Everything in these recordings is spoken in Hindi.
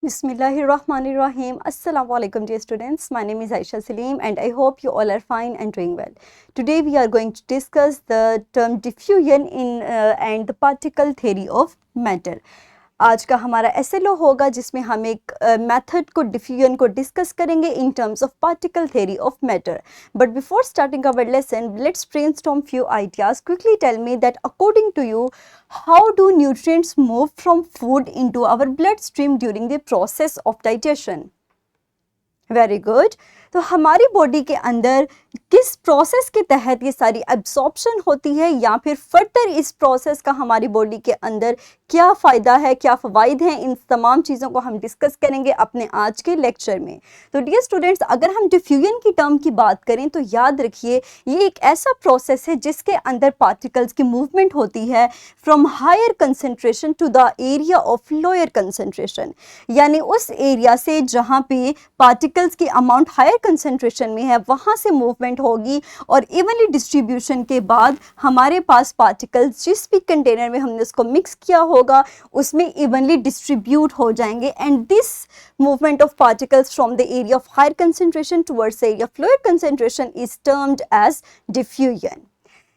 Bismillahirrahmanirrahim. Assalamu alaikum dear students. My name is Aisha Salim and I hope you all are fine and doing well. Today we are going to discuss the term diffusion and the particle theory of matter. आज का हमारा SLO होगा जिसमें हम एक मेथड को डिफ्यूजन को डिस्कस करेंगे in terms of particle theory of matter. But before starting our lesson let's brainstorm few ideas. Quickly tell me that according to you, how do nutrients move from food into our bloodstream during the process of digestion? Very good. तो हमारी बॉडी के अंदर किस प्रोसेस के तहत ये सारी एब्जॉर्प्शन होती है या फिर फर्दर इस प्रोसेस का हमारी बॉडी के अंदर क्या फ़ायदा है, क्या फ़वाइद हैं, इन तमाम चीज़ों को हम डिस्कस करेंगे अपने आज के लेक्चर में. तो डियर स्टूडेंट्स, अगर हम डिफ्यूजन की टर्म की बात करें तो याद रखिए ये एक ऐसा प्रोसेस है जिसके अंदर पार्टिकल्स की मूवमेंट होती है from higher concentration to the area of lower concentration, यानी उस एरिया से जहाँ पे पार्टिकल्स की अमाउंट हायर कंसंट्रेशन में है वहाँ से मूवमेंट होगी और इवनली डिस्ट्रीब्यूशन के बाद हमारे पास पार्टिकल्स जिस भी कंटेनर में हमने उसको मिक्स किया होगा उसमें इवनली डिस्ट्रीब्यूट हो जाएंगे. And this movement of particles from the area of higher concentration towards the area of lower concentration is termed as diffusion.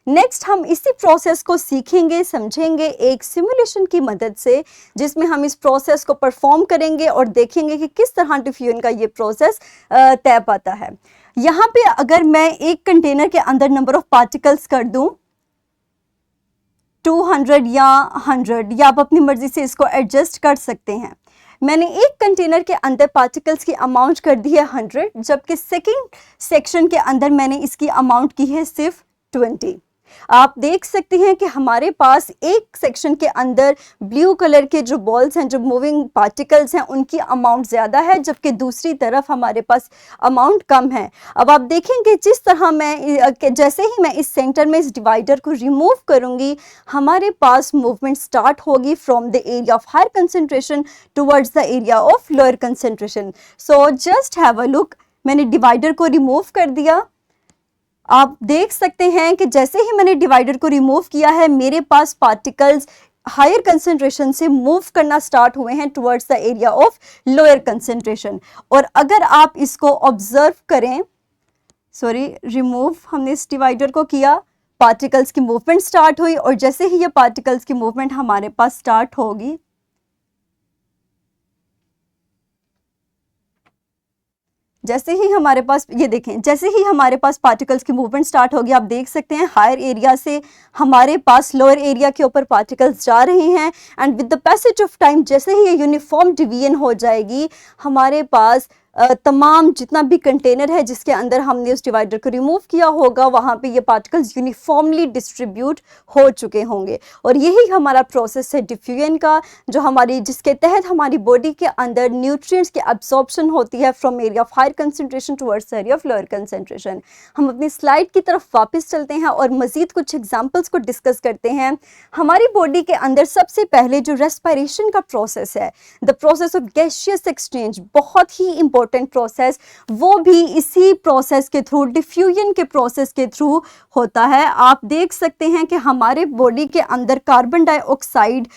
Next हम इसी प्रोसेस को सीखेंगे, समझेंगे एक सिमुलेशन की मदद से जिसमें हम इस प्रोसेस को परफॉर्म करेंगे और देखेंगे कि किस तरह डिफ्यूजन का ये प्रोसेस तय पाता है. यहाँ पे अगर मैं एक कंटेनर के अंदर नंबर ऑफ पार्टिकल्स कर दूं 200 या 100, या आप अपनी मर्जी से इसको एडजस्ट कर सकते हैं. मैंने एक कंटेनर के अंदर पार्टिकल्स की अमाउंट कर दी है 100, जबकि सेकंड सेक्शन के अंदर मैंने इसकी अमाउंट की है सिर्फ 20. आप देख सकते हैं कि हमारे पास एक सेक्शन के अंदर ब्लू कलर के जो बॉल्स हैं, जो मूविंग पार्टिकल्स हैं, उनकी अमाउंट ज़्यादा है, जबकि दूसरी तरफ हमारे पास अमाउंट कम है. अब आप देखेंगे जिस तरह मैं जैसे ही मैं इस सेंटर में इस डिवाइडर को रिमूव करूंगी हमारे पास मूवमेंट स्टार्ट होगी from the area of higher concentration towards the area of lower concentration. So just have a look. मैंने डिवाइडर को रिमूव कर दिया. आप देख सकते हैं कि जैसे ही मैंने डिवाइडर को रिमूव किया है मेरे पास पार्टिकल्स हायर कंसंट्रेशन से मूव करना स्टार्ट हुए हैं towards the area of lower concentration. और अगर आप इसको ऑब्जर्व करें, रिमूव हमने इस डिवाइडर को किया, पार्टिकल्स की मूवमेंट स्टार्ट हुई और जैसे ही ये पार्टिकल्स की मूवमेंट हमारे पास स्टार्ट होगी जैसे ही हमारे पास ये देखें, जैसे ही हमारे पास पार्टिकल्स की मूवमेंट स्टार्ट होगी आप देख सकते हैं हायर एरिया से हमारे पास लोअर एरिया के ऊपर पार्टिकल्स जा रहे हैं. And with the passage of time जैसे ही ये यूनिफॉर्म डिवीजन हो जाएगी हमारे पास तमाम जितना भी कंटेनर है जिसके अंदर हमने उस डिवाइडर को रिमूव किया होगा वहाँ पे ये पार्टिकल्स यूनिफॉर्मली डिस्ट्रीब्यूट हो चुके होंगे. और यही हमारा प्रोसेस है डिफ्यूजन का, जो जिसके तहत हमारी बॉडी के अंदर न्यूट्रिएंट्स की एब्जॉर्प्शन होती है from area of higher concentration towards area of lower concentration. हम अपनी स्लाइड की तरफ वापस चलते हैं और मज़ीद कुछ एग्जाम्पल्स को डिस्कस करते हैं. हमारी बॉडी के अंदर सबसे पहले जो रेस्पिरेशन का प्रोसेस है, the process of gaseous exchange, बहुत ही इंपॉर्टेंट प्रोसेस, वो भी इसी प्रोसेस के थ्रू, डिफ्यूजन के प्रोसेस के थ्रू होता है. आप देख सकते हैं कि हमारे बॉडी के अंदर कार्बन डाइऑक्साइड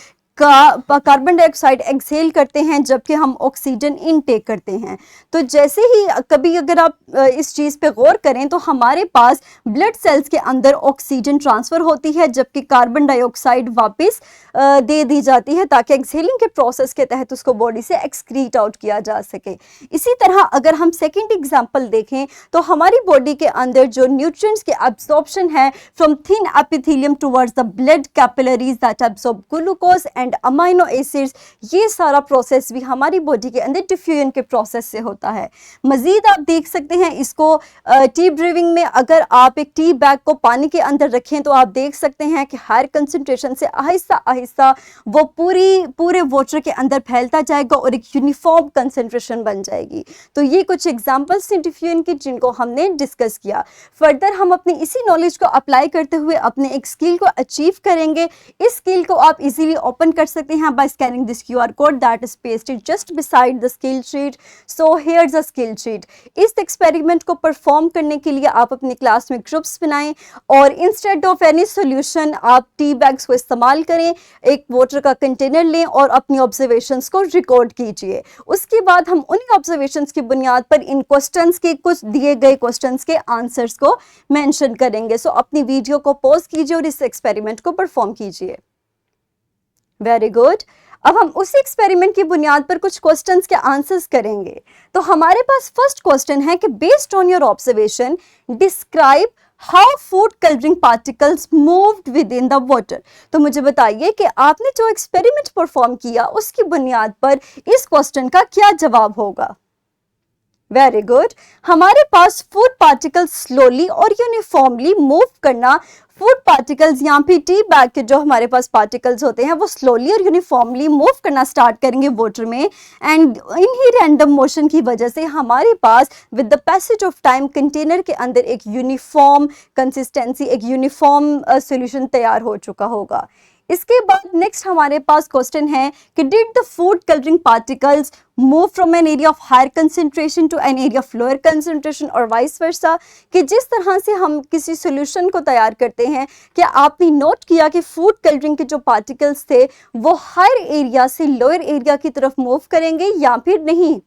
एक्सहेल करते हैं जबकि हम ऑक्सीजन इनटेक करते हैं. तो जैसे ही कभी अगर आप इस चीज़ पे गौर करें तो हमारे पास ब्लड सेल्स के अंदर ऑक्सीजन ट्रांसफ़र होती है जबकि कार्बन डाइऑक्साइड वापस दे दी जाती है ताकि एक्सहेलिंग के प्रोसेस के तहत उसको बॉडी से एक्सक्रीट आउट किया जा सके. इसी तरह अगर हम सेकेंड एग्जाम्पल देखें तो हमारी बॉडी के अंदर जो न्यूट्रिएंट्स के एब्जॉर्प्शन है from thin epithelium towards the blood capillaries that absorb glucose and amino acids, ये सारा प्रोसेस भी हमारी बॉडी के अंदर डिफ्यूजन के प्रोसेस से होता है. मजीद आप देख सकते हैं इसको टी ब्रीविंग में, अगर आप एक टी बैग को पानी के अंदर रखें तो आप देख सकते हैं कि हायर कंसंट्रेशन से आहिस्ता आहिस्ता वो पूरे वाटर के अंदर फैलता जाएगा और एक यूनिफॉर्म कंसंट्रेशन बन जाएगी. तो ये कुछ एग्जांपल्स हैं डिफ्यूजन की जिनको हमने डिस्कस किया. फर्दर हम अपनी इसी नॉलेज को अप्लाई करते हुए अपने एक स्किल को अचीव करेंगे. इस स्किल को आप इजीली ओपन कर सकते हैं by scanning this QR code that is pasted just beside the skill sheet. So here's a skill sheet. इस एक्सपेरिमेंट को परफॉर्म करने के लिए आप अपनी क्लास में ग्रुप्स बनाएं और इंस्टेड ऑफ एनी सोल्यूशन आप टी बैग्स को इस्तेमाल करें, एक वाटर का कंटेनर लें और अपनी ऑब्जर्वेशंस को रिकॉर्ड कीजिए। उसके बाद हम उन्हीं ऑब्जर्वेशंस की बुनियाद पर इन क्वेश्चंस के, कुछ दिए गए क्वेश्चंस के आंसर्स को मेंशन करेंगे। सो अपनी वीडियो को पॉज कीजिए और इस एक्सपेरिमेंट को परफॉर्म कीजिए। Very good. अब हम उसी एक्सपेरिमेंट की बुनियाद पर कुछ क्वेश्चंस के आंसर्स करेंगे। तो हमारे पास फर्स्ट क्वेश्चन है कि based on your observation describe how food colouring particles moved with in the water. तो मुझे बताइए कि आपने जो एक्सपेरिमेंट परफॉर्म किया उसकी बुनियाद पर इस क्वेश्चन का क्या जवाब होगा। Very good. हमारे पास फूड पार्टिकल्स स्लोली और यूनिफॉर्मली मूव करना, फूड पार्टिकल्स यहाँ पे टी बैग के जो हमारे पास पार्टिकल्स होते हैं वो स्लोली और यूनिफॉर्मली मूव करना स्टार्ट करेंगे वाटर में, एंड इन्हीं रैंडम मोशन की वजह से हमारे पास with the passage of time container के अंदर एक यूनिफॉर्म कंसिस्टेंसी, एक यूनिफॉर्म सॉल्यूशन तैयार हो चुका होगा। इसके बाद नेक्स्ट हमारे पास क्वेश्चन है कि did the food colouring particles move from an area of higher concentration to an area of lower concentration और वाइस वर्सा। कि जिस तरह से हम किसी सॉल्यूशन को तैयार करते हैं, क्या आपने नोट किया कि फूड कलरिंग के जो पार्टिकल्स थे वो हायर एरिया से लोअर एरिया की तरफ मूव करेंगे या फिर नहीं।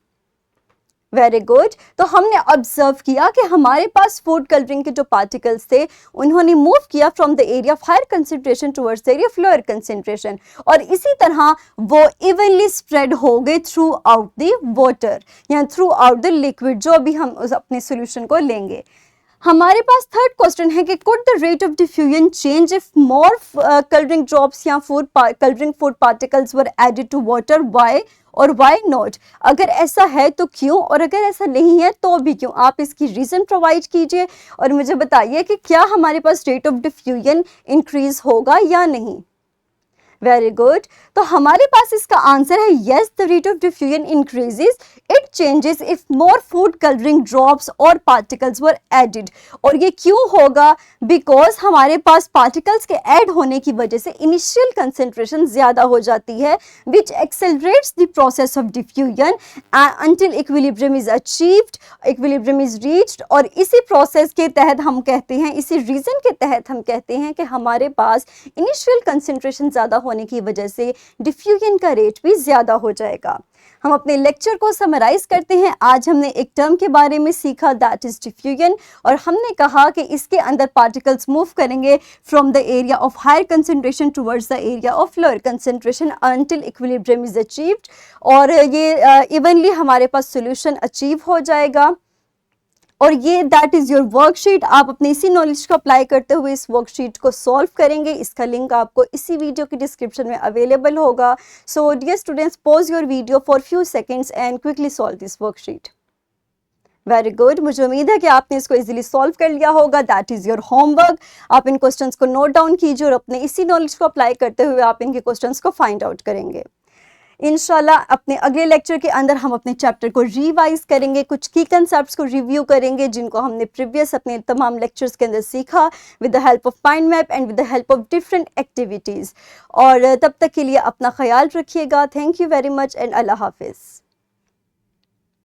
Very good. तो हमने ऑब्जर्व किया कि हमारे पास फूड कलरिंग के जो पार्टिकल्स थे उन्होंने मूव किया from the area of higher concentration towards the area of lower concentration, और इसी तरह वो इवनली स्प्रेड हो गए थ्रू आउट द वाटर या थ्रू आउट द लिक्विड, जो भी हम उस अपने सोल्यूशन को लेंगे। हमारे पास थर्ड क्वेश्चन है कि could the rate of diffusion change if more colouring drops या colouring food particles were added to water, why और व्हाई नॉट। अगर ऐसा है तो क्यों, और अगर ऐसा नहीं है तो भी क्यों। आप इसकी रीजन प्रोवाइड कीजिए और मुझे बताइए कि क्या हमारे पास रेट ऑफ डिफ्यूजन इंक्रीज होगा या नहीं। Very good. तो हमारे पास इसका आंसर है yes, the rate of diffusion increases, it changes if more food colouring drops और पार्टिकल्स वर एडेड। और ये क्यों होगा, बिकॉज हमारे पास पार्टिकल्स के ऐड होने की वजह से इनिशियल कंसेंट्रेशन ज्यादा हो जाती है, which accelerates the process of diffusion until equilibrium is achieved, equilibrium is reached. और इसी प्रोसेस के तहत हम कहते हैं, इसी रीजन के तहत हम कहते हैं कि हमारे पास इनिशियल कंसेंट्रेशन ज्यादा होने की वजह से डिफ्यूजन का रेट भी ज्यादा हो जाएगा। हम अपने लेक्चर को समराइज करते हैं। आज हमने एक टर्म के बारे में सीखा, दैट इज डिफ्यूजन, और हमने कहा कि इसके अंदर पार्टिकल्स मूव करेंगे from the area of higher concentration towards the area of lower concentration until equilibrium is achieved, और ये इवनली हमारे पास सॉल्यूशन अचीव हो जाएगा। और ये दैट इज योर वर्कशीट। आप अपने इसी नॉलेज को अप्लाई करते हुए इस वर्कशीट को सॉल्व करेंगे। इसका लिंक आपको इसी वीडियो की डिस्क्रिप्शन में अवेलेबल होगा। So dear students, pause your video for few seconds and quickly solve this worksheet. Very good. मुझे उम्मीद है कि आपने इसको इजीली सॉल्व कर लिया होगा। That is your homework. आप इन क्वेश्चंस को नोट डाउन कीजिए और अपने इसी नॉलेज को अप्लाई करते हुए आप इनके क्वेश्चंस को फाइंड आउट करेंगे। इंशाल्लाह अपने अगले लेक्चर के अंदर हम अपने चैप्टर को रिवाइज करेंगे, कुछ की कंसेप्ट्स को रिव्यू करेंगे जिनको हमने प्रीवियस अपने तमाम लेक्चर्स के अंदर सीखा, with the help of mind map and with the help of different activities. और तब तक के लिए अपना ख्याल रखिएगा। Thank you very much and अल्लाह हाफिज़।